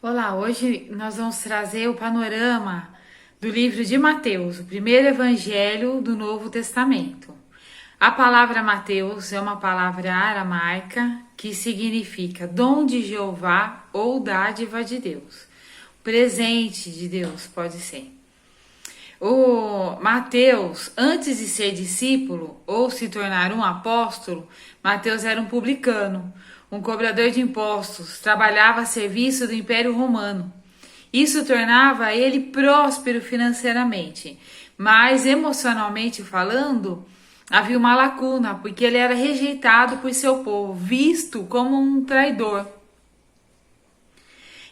Olá, hoje nós vamos trazer o panorama do livro de Mateus, o primeiro evangelho do Novo Testamento. A palavra Mateus é uma palavra aramaica que significa dom de Jeová ou dádiva de Deus. Presente de Deus pode ser. O Mateus, antes de ser discípulo ou se tornar um apóstolo, Mateus era um publicano, um cobrador de impostos, trabalhava a serviço do Império Romano. Isso tornava ele próspero financeiramente, mas emocionalmente falando, havia uma lacuna, porque ele era rejeitado por seu povo, visto como um traidor.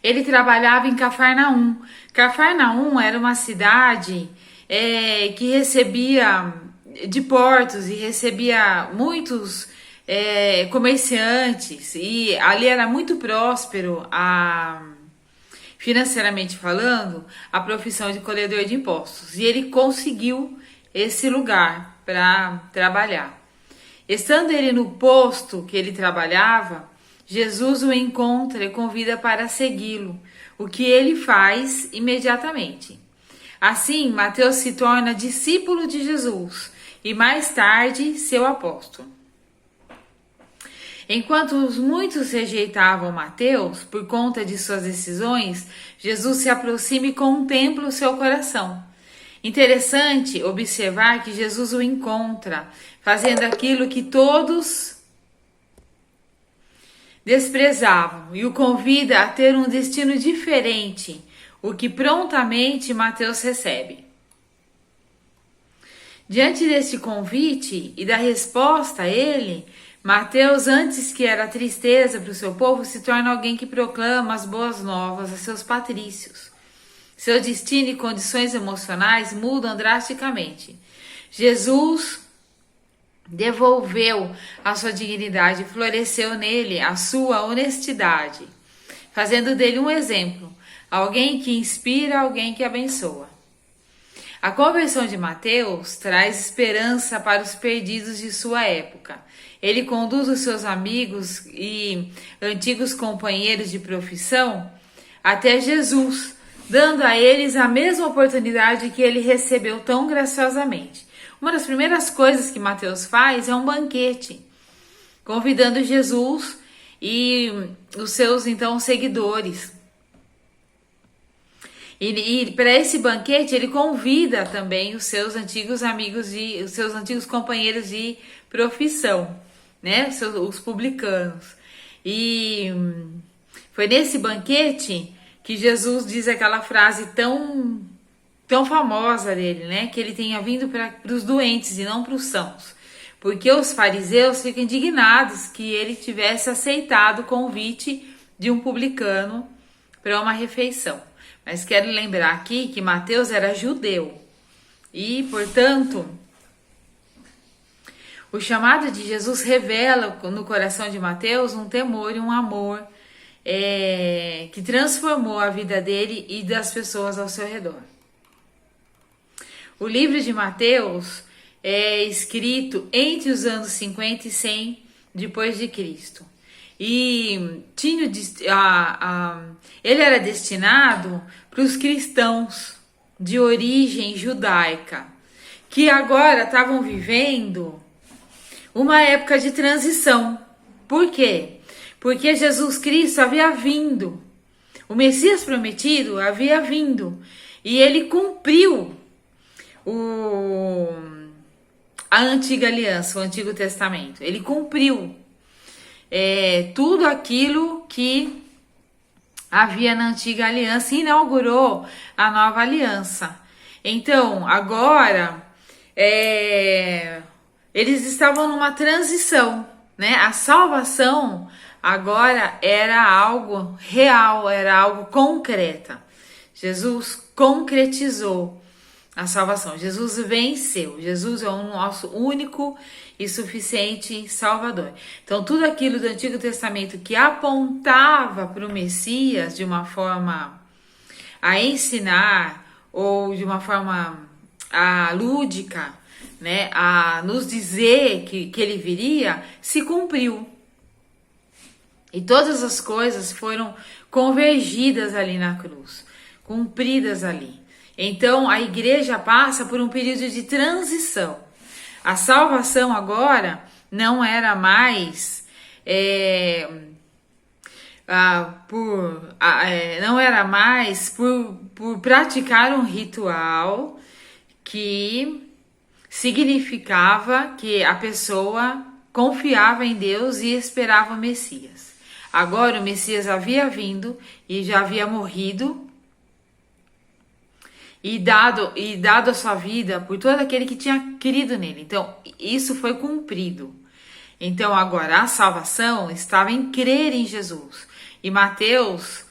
Ele trabalhava em Cafarnaum. Cafarnaum era uma cidade que recebia de portos e recebia muitos comerciantes, e ali era muito próspero, financeiramente falando, a profissão de colhedor de impostos. E ele conseguiu esse lugar para trabalhar. Estando ele no posto que ele trabalhava, Jesus o encontra e convida para segui-lo, o que ele faz imediatamente. Assim, Mateus se torna discípulo de Jesus e mais tarde seu apóstolo. Enquanto muitos rejeitavam Mateus por conta de suas decisões, Jesus se aproxima e contempla o seu coração. Interessante observar que Jesus o encontra, fazendo aquilo que todos desprezavam, e o convida a ter um destino diferente, o que prontamente Mateus recebe. Diante deste convite e da resposta a ele, Mateus, antes que era tristeza para o seu povo, se torna alguém que proclama as boas novas a seus patrícios. Seu destino e condições emocionais mudam drasticamente. Jesus devolveu a sua dignidade e floresceu nele a sua honestidade, fazendo dele um exemplo, alguém que inspira, alguém que abençoa. A conversão de Mateus traz esperança para os perdidos de sua época. Ele conduz os seus amigos e antigos companheiros de profissão até Jesus, dando a eles a mesma oportunidade que ele recebeu tão graciosamente. Uma das primeiras coisas que Mateus faz é um banquete, convidando Jesus e os seus então seguidores. E para esse banquete ele convida também os seus antigos amigos e os seus antigos companheiros de profissão, né? Os publicanos. E foi nesse banquete que Jesus diz aquela frase tão famosa dele, né? Que ele tenha vindo para os doentes e não para os sãos. Porque os fariseus ficam indignados que ele tivesse aceitado o convite de um publicano para uma refeição. Mas quero lembrar aqui que Mateus era judeu e, portanto, o chamado de Jesus revela no coração de Mateus um temor e um amor que transformou a vida dele e das pessoas ao seu redor. O livro de Mateus é escrito entre os anos 50 e 100 depois de Cristo. E ele era destinado para os cristãos de origem judaica, que agora estavam vivendo uma época de transição. Por quê? Porque Jesus Cristo havia vindo, o Messias prometido havia vindo, e ele cumpriu a antiga aliança, o Antigo Testamento. Ele cumpriu tudo aquilo que havia na antiga aliança e inaugurou a nova aliança. Então, agora, eles estavam numa transição, né? A salvação agora era algo real, era algo concreto. Jesus concretizou a salvação. Jesus venceu. Jesus é o nosso único e suficiente Salvador. Então, tudo aquilo do Antigo Testamento que apontava para o Messias de uma forma a ensinar ou de uma forma lúdica, né, a nos dizer que ele viria, se cumpriu. E todas as coisas foram convergidas ali na cruz, cumpridas ali. Então, a igreja passa por um período de transição. A salvação agora não era mais por praticar um ritual que significava que a pessoa confiava em Deus e esperava o Messias. Agora o Messias havia vindo e já havia morrido e dado a sua vida por todo aquele que tinha crido nele. Então, isso foi cumprido. Então, agora a salvação estava em crer em Jesus. E Mateus,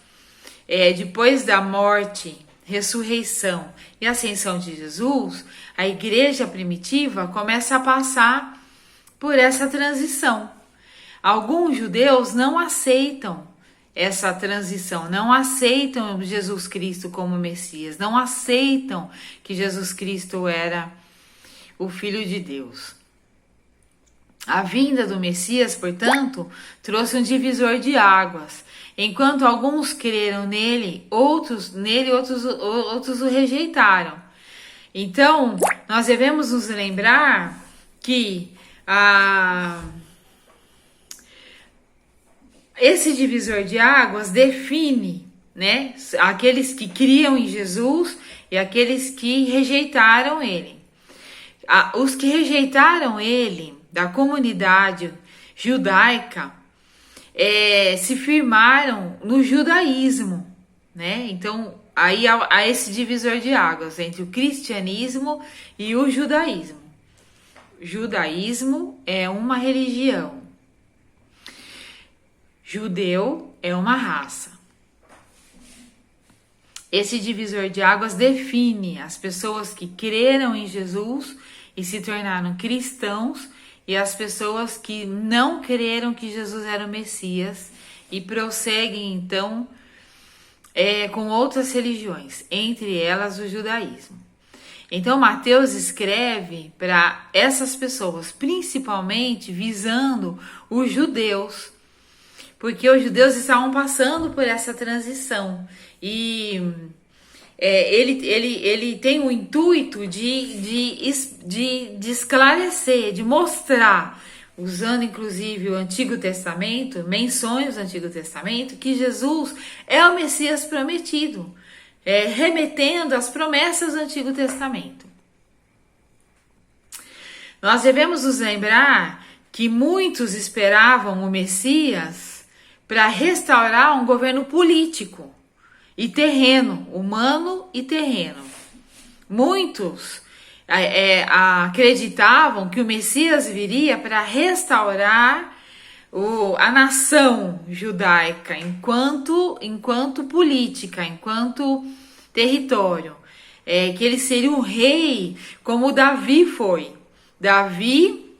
depois da morte, ressurreição e ascensão de Jesus, a igreja primitiva começa a passar por essa transição. Alguns judeus não aceitam essa transição, não aceitam Jesus Cristo como Messias, não aceitam que Jesus Cristo era o Filho de Deus. A vinda do Messias, portanto, trouxe um divisor de águas. Enquanto alguns creram nele, outros o rejeitaram. Então, nós devemos nos lembrar que esse divisor de águas define, né, aqueles que criam em Jesus e aqueles que rejeitaram ele. Os que rejeitaram ele, da comunidade judaica, se firmaram no judaísmo, né? Então, aí há esse divisor de águas entre o cristianismo e o judaísmo. O judaísmo é uma religião. Judeu é uma raça. Esse divisor de águas define as pessoas que creram em Jesus e se tornaram cristãos e as pessoas que não creram que Jesus era o Messias e prosseguem então com outras religiões, entre elas o judaísmo. Então Mateus escreve para essas pessoas, principalmente visando os judeus, porque os judeus estavam passando por essa transição e ele tem o intuito de esclarecer, de mostrar, usando inclusive o Antigo Testamento, menções do Antigo Testamento, que Jesus é o Messias prometido, remetendo às promessas do Antigo Testamento. Nós devemos nos lembrar que muitos esperavam o Messias para restaurar um governo político e terreno, humano e terreno. Muitos acreditavam que o Messias viria para restaurar a nação judaica enquanto política, enquanto território. Que ele seria um rei como Davi foi. Davi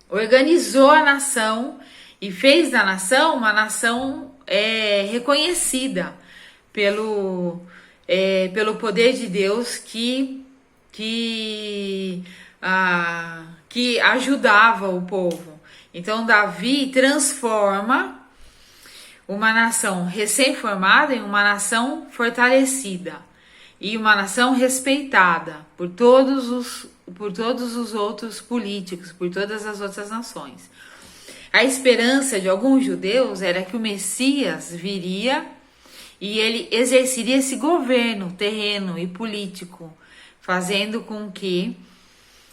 organizou a nação e fez da nação uma nação reconhecida pelo poder de Deus que ajudava o povo. Então Davi transforma uma nação recém-formada em uma nação fortalecida e uma nação respeitada por todos os outros políticos, por todas as outras nações. A esperança de alguns judeus era que o Messias viria e ele exerceria esse governo terreno e político, fazendo com que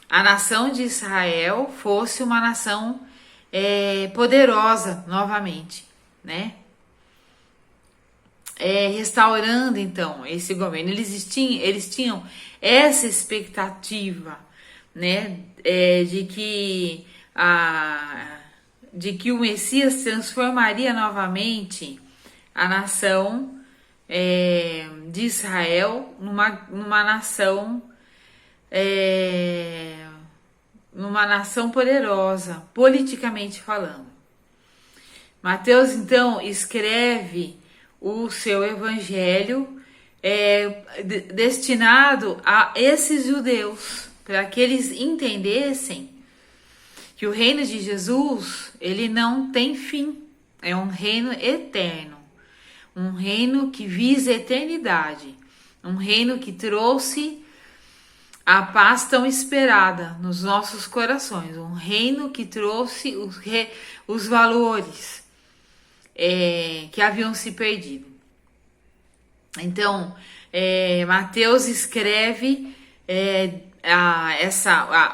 a nação de Israel fosse uma nação poderosa novamente, né? Restaurando então esse governo. Eles tinham essa expectativa, né? De que o Messias transformaria novamente a nação de Israel numa nação, numa nação poderosa, politicamente falando. Mateus, então, escreve o seu evangelho destinado a esses judeus, para que eles entendessem que o reino de Jesus, ele não tem fim, é um reino eterno, um reino que visa a eternidade, um reino que trouxe a paz tão esperada nos nossos corações, um reino que trouxe os valores que haviam se perdido. Então, Mateus escreve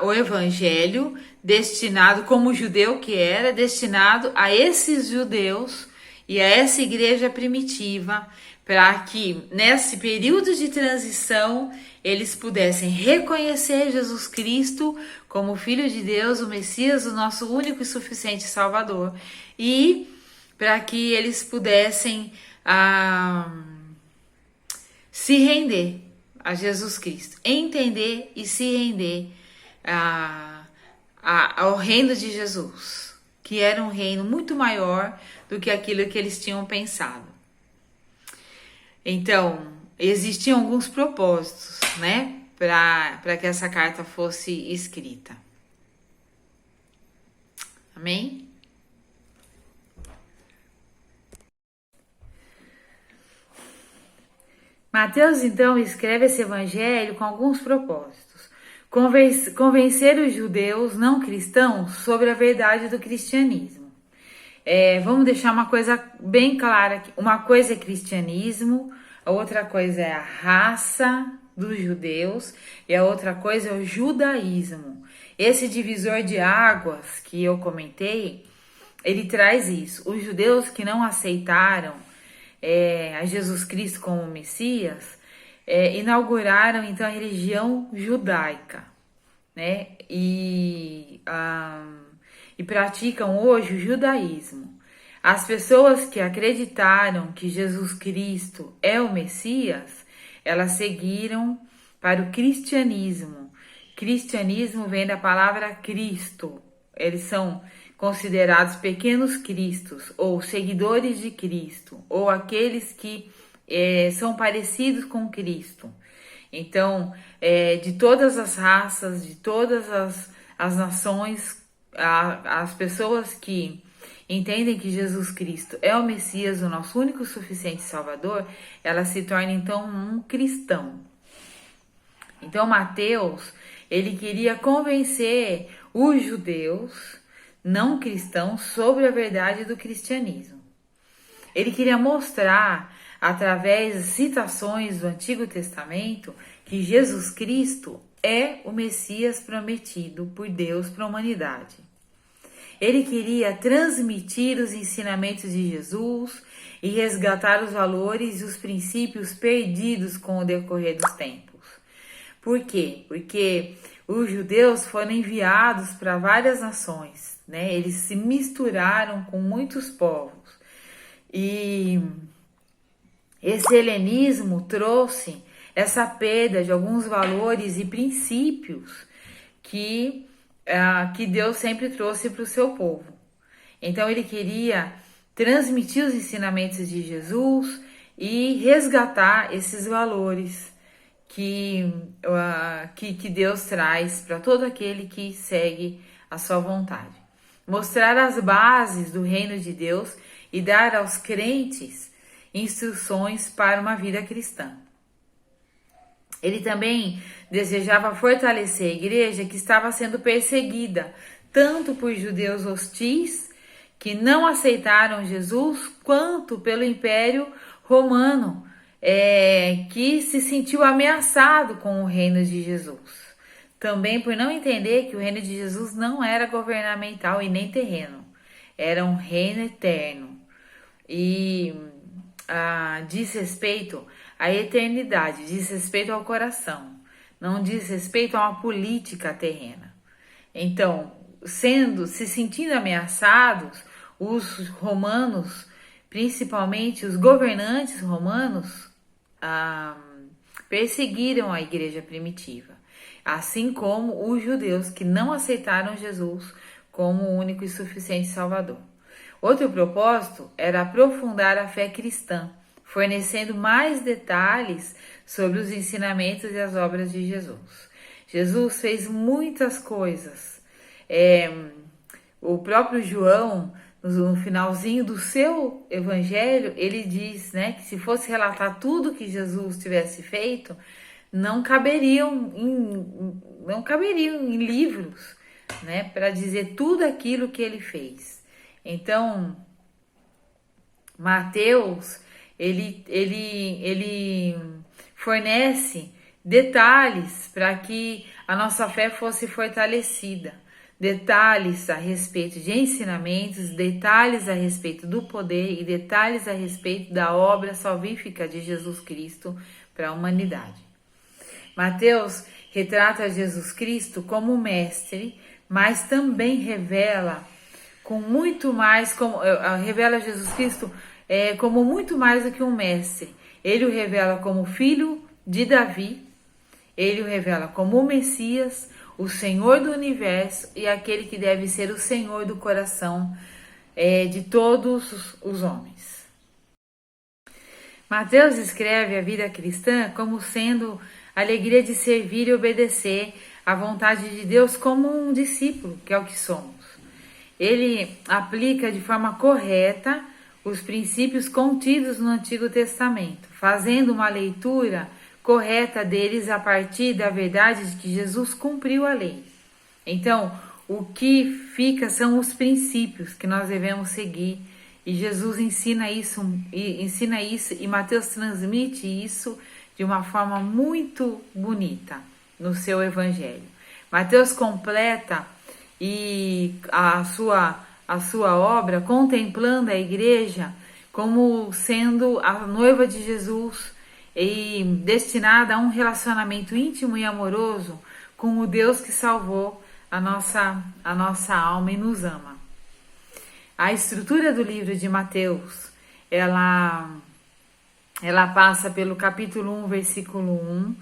o evangelho destinado, como judeu que era, destinado a esses judeus e a essa igreja primitiva, para que nesse período de transição eles pudessem reconhecer Jesus Cristo como Filho de Deus, o Messias, o nosso único e suficiente Salvador, e para que eles pudessem se render a Jesus Cristo, entender e se render ao reino de Jesus, que era um reino muito maior do que aquilo que eles tinham pensado. Então, existiam alguns propósitos, né, para que essa carta fosse escrita. Amém? Mateus, então, escreve esse evangelho com alguns propósitos. Convencer os judeus não cristãos sobre a verdade do cristianismo. Vamos deixar uma coisa bem clara aqui. Uma coisa é cristianismo, a outra coisa é a raça dos judeus e a outra coisa é o judaísmo. Esse divisor de águas que eu comentei, ele traz isso. Os judeus que não aceitaram a Jesus Cristo como Messias, inauguraram então a religião judaica, né? E praticam hoje o judaísmo. As pessoas que acreditaram que Jesus Cristo é o Messias, elas seguiram para o cristianismo. Cristianismo vem da palavra Cristo. Eles são considerados pequenos cristos, ou seguidores de Cristo, ou aqueles que são parecidos com Cristo. Então, de todas as raças, de todas as nações, as pessoas que entendem que Jesus Cristo é o Messias, o nosso único e suficiente Salvador, elas se tornam então um cristão. Então, Mateus, ele queria convencer os judeus não cristãos sobre a verdade do cristianismo. Ele queria mostrar, através de citações do Antigo Testamento, que Jesus Cristo é o Messias prometido por Deus para a humanidade. Ele queria transmitir os ensinamentos de Jesus e resgatar os valores e os princípios perdidos com o decorrer dos tempos. Por quê? Porque os judeus foram enviados para várias nações, né? Eles se misturaram com muitos povos. E esse helenismo trouxe essa perda de alguns valores e princípios que Deus sempre trouxe para o seu povo. Então ele queria transmitir os ensinamentos de Jesus e resgatar esses valores que Deus traz para todo aquele que segue a sua vontade. Mostrar as bases do reino de Deus e dar aos crentes instruções para uma vida cristã. Ele também desejava fortalecer a igreja que estava sendo perseguida, tanto por judeus hostis que não aceitaram Jesus, quanto pelo Império Romano, que se sentiu ameaçado com o reino de Jesus. Também por não entender que o reino de Jesus não era governamental e nem terreno, era um reino eterno. E diz respeito à eternidade, diz respeito ao coração, não diz respeito a uma política terrena. Então, se sentindo ameaçados, os romanos principalmente os governantes romanos, perseguiram a igreja primitiva, assim como os judeus que não aceitaram Jesus como o único e suficiente Salvador. Outro propósito era aprofundar a fé cristã, fornecendo mais detalhes sobre os ensinamentos e as obras de Jesus. Jesus fez muitas coisas. O próprio João, no finalzinho do seu evangelho, ele diz, né, que se fosse relatar tudo que Jesus tivesse feito, não caberiam em livros, né, para dizer tudo aquilo que ele fez. Então, Mateus, ele fornece detalhes para que a nossa fé fosse fortalecida. Detalhes a respeito de ensinamentos, detalhes a respeito do poder e detalhes a respeito da obra salvífica de Jesus Cristo para a humanidade. Mateus retrata Jesus Cristo como mestre, mas também revela revela Jesus Cristo como muito mais do que um mestre. Ele o revela como filho de Davi, ele o revela como o Messias, o Senhor do universo e aquele que deve ser o Senhor do coração de todos os homens. Mateus escreve a vida cristã como sendo a alegria de servir e obedecer à vontade de Deus como um discípulo, que é o que somos. Ele aplica de forma correta os princípios contidos no Antigo Testamento, fazendo uma leitura correta deles a partir da verdade de que Jesus cumpriu a lei. Então, o que fica são os princípios que nós devemos seguir, e Jesus ensina isso e Mateus transmite isso de uma forma muito bonita no seu evangelho. Mateus completa a sua obra contemplando a igreja como sendo a noiva de Jesus e destinada a um relacionamento íntimo e amoroso com o Deus que salvou a nossa alma e nos ama. A estrutura do livro de Mateus, ela passa pelo capítulo 1, versículo 1,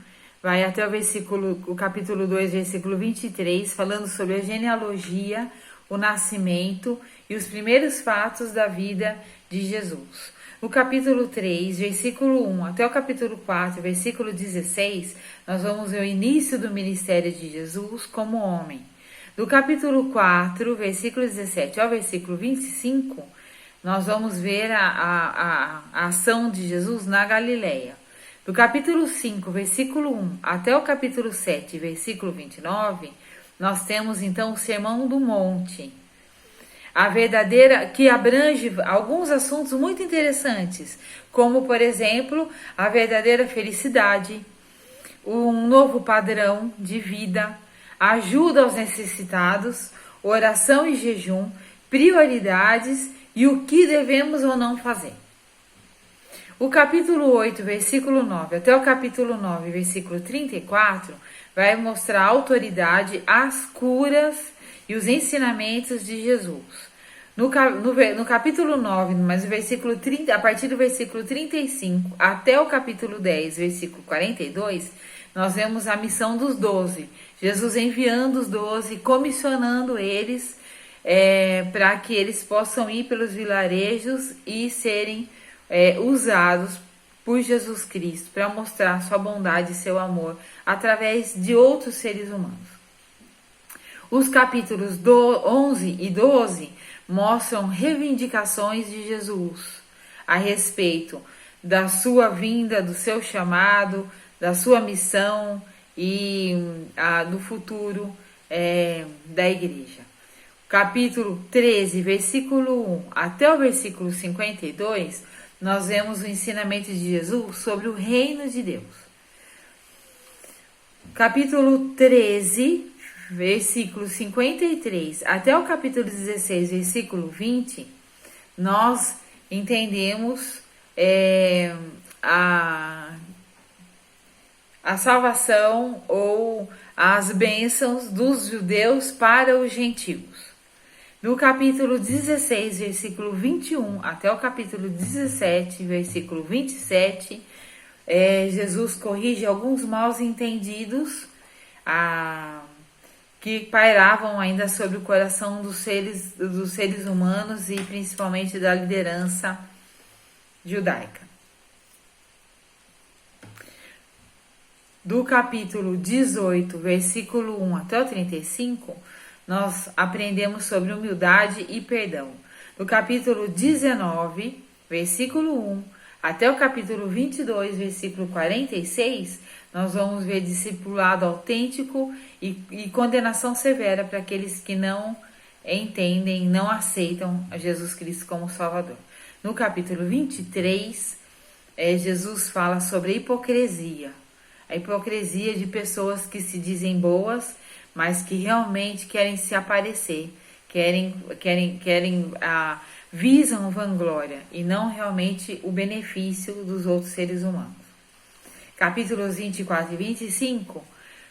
vai até o capítulo 2, versículo 23, falando sobre a genealogia, o nascimento e os primeiros fatos da vida de Jesus. No capítulo 3, versículo 1 até o capítulo 4, versículo 16, nós vamos ver o início do ministério de Jesus como homem. Do capítulo 4, versículo 17 ao versículo 25, nós vamos ver a ação de Jesus na Galileia. Do capítulo 5, versículo 1 até o capítulo 7, versículo 29, nós temos então o Sermão do Monte. Que abrange alguns assuntos muito interessantes, como, por exemplo, a verdadeira felicidade, um novo padrão de vida, ajuda aos necessitados, oração e jejum, prioridades e o que devemos ou não fazer. O capítulo 8, versículo 9, até o capítulo 9, versículo 34, vai mostrar a autoridade, as curas e os ensinamentos de Jesus. No capítulo 9, mas a partir do versículo 35 até o capítulo 10, versículo 42, nós vemos a missão dos 12. Jesus enviando os 12, comissionando eles para que eles possam ir pelos vilarejos e serem usados por Jesus Cristo para mostrar sua bondade e seu amor através de outros seres humanos. Os capítulos 11 e 12 mostram reivindicações de Jesus a respeito da sua vinda, do seu chamado, da sua missão e do futuro da igreja. Capítulo 13, versículo 1 até o versículo 52, nós vemos o ensinamento de Jesus sobre o reino de Deus. Capítulo 13, versículo 53 até o capítulo 16, versículo 20, nós entendemos a salvação ou as bênçãos dos judeus para os gentios. Do capítulo 16, versículo 21, até o capítulo 17, versículo 27, Jesus corrige alguns maus entendidos que pairavam ainda sobre o coração dos seres humanos e principalmente da liderança judaica. Do capítulo 18, versículo 1 até o 35, nós aprendemos sobre humildade e perdão. Do capítulo 19, versículo 1, até o capítulo 22, versículo 46, nós vamos ver discipulado autêntico e condenação severa para aqueles que não entendem, não aceitam a Jesus Cristo como Salvador. No capítulo 23, Jesus fala sobre a hipocrisia de pessoas que se dizem boas, mas que realmente querem se aparecer, visam vanglória e não realmente o benefício dos outros seres humanos. Capítulos 24 e 25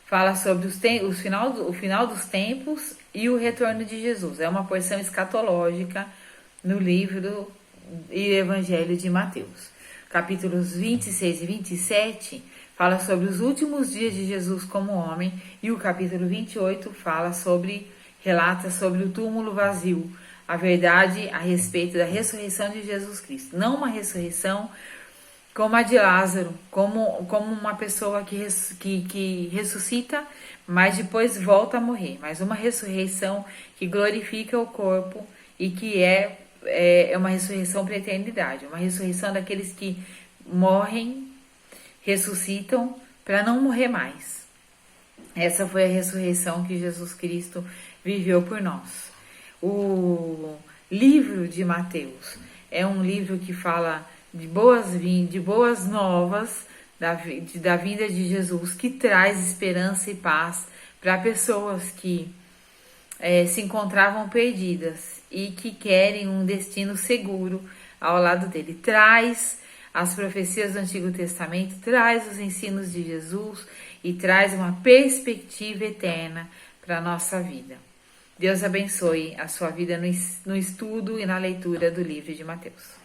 fala sobre o final dos tempos e o retorno de Jesus. É uma porção escatológica no livro e Evangelho de Mateus. Capítulos 26 e 27 fala sobre os últimos dias de Jesus como homem, e o capítulo 28 relata sobre o túmulo vazio, a verdade a respeito da ressurreição de Jesus Cristo. Não uma ressurreição como a de Lázaro, como uma pessoa que ressuscita, mas depois volta a morrer, mas uma ressurreição que glorifica o corpo e que é uma ressurreição para a eternidade, uma ressurreição daqueles que morrem, ressuscitam para não morrer mais. Essa foi a ressurreição que Jesus Cristo viveu por nós. O livro de Mateus é um livro que fala de boas novas da vinda de Jesus, que traz esperança e paz para pessoas que se encontravam perdidas e que querem um destino seguro ao lado dele. Traz as profecias do Antigo Testamento, traz os ensinos de Jesus e traz uma perspectiva eterna para a nossa vida. Deus abençoe a sua vida no estudo e na leitura do livro de Mateus.